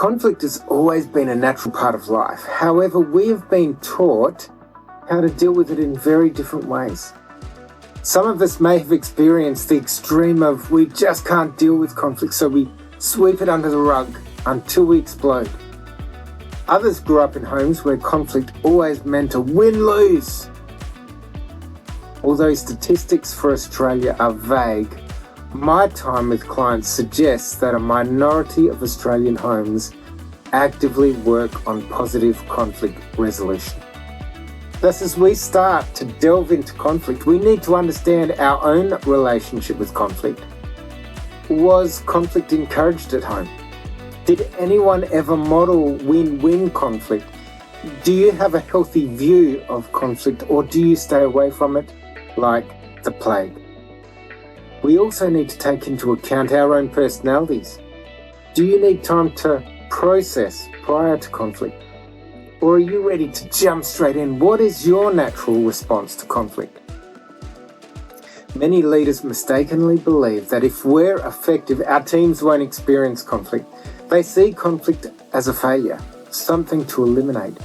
Conflict has always been a natural part of life. However, we have been taught how to deal with it in very different ways. Some of us may have experienced the extreme of we just can't deal with conflict, so we sweep it under the rug until we explode. Others grew up in homes where conflict always meant a win-lose. Although statistics for Australia are vague, my time with clients suggests that a minority of Australian homes actively work on positive conflict resolution. Thus, as we start to delve into conflict, we need to understand our own relationship with conflict. Was conflict encouraged at home? Did anyone ever model win-win conflict? Do you have a healthy view of conflict, or do you stay away from it like the plague? We also need to take into account our own personalities. Do you need time to process prior to conflict? Or are you ready to jump straight in? What is your natural response to conflict? Many leaders mistakenly believe that if we're effective, our teams won't experience conflict. They see conflict as a failure, something to eliminate.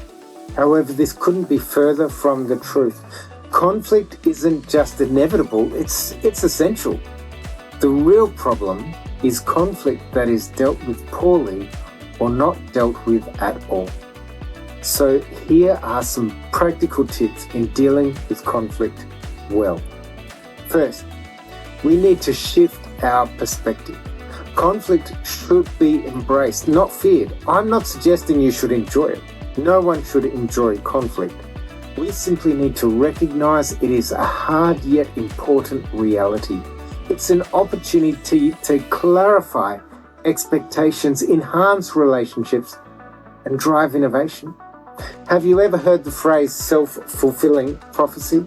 However, this couldn't be further from the truth. Conflict isn't just inevitable, it's essential. The real problem is conflict that is dealt with poorly or not dealt with at all. So here are some practical tips in dealing with conflict well. First, we need to shift our perspective. Conflict should be embraced, not feared. I'm not suggesting you should enjoy it. No one should enjoy conflict. We simply need to recognize it is a hard yet important reality. It's an opportunity to clarify expectations, enhance relationships, and drive innovation. Have you ever heard the phrase self-fulfilling prophecy?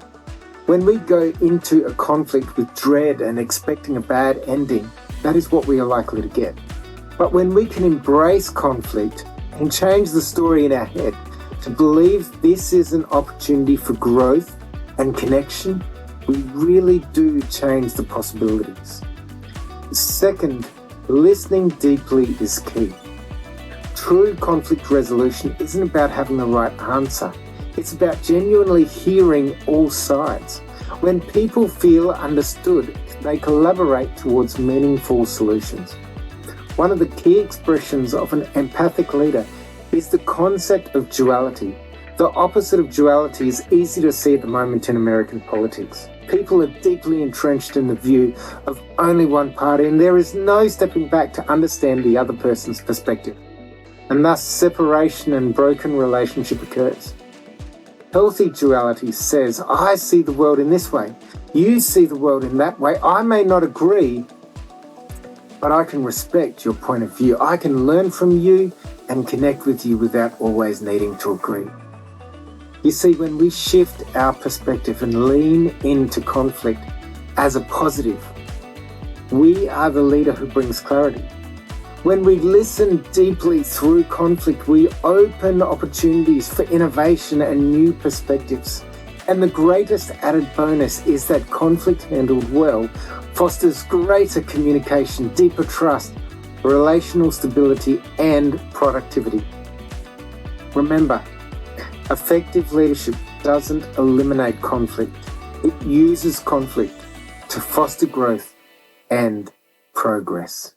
When we go into a conflict with dread and expecting a bad ending, that is what we are likely to get. But when we can embrace conflict and change the story in our head to believe this is an opportunity for growth and connection, we really do change the possibilities. Second, listening deeply is key. True conflict resolution isn't about having the right answer. It's about genuinely hearing all sides. When people feel understood, they collaborate towards meaningful solutions. One of the key expressions of an empathic leader is the concept of duality. The opposite of duality is easy to see at the moment in American politics. People are deeply entrenched in the view of only one party, and there is no stepping back to understand the other person's perspective. And thus separation and broken relationship occurs. Healthy duality says, I see the world in this way, you see the world in that way. I may not agree, but I can respect your point of view. I can learn from you and connect with you without always needing to agree. You see, when we shift our perspective and lean into conflict as a positive, we are the leader who brings clarity. When we listen deeply through conflict, we open opportunities for innovation and new perspectives. And the greatest added bonus is that conflict handled well fosters greater communication, deeper trust, relational stability, and productivity. Remember, effective leadership doesn't eliminate conflict. It uses conflict to foster growth and progress.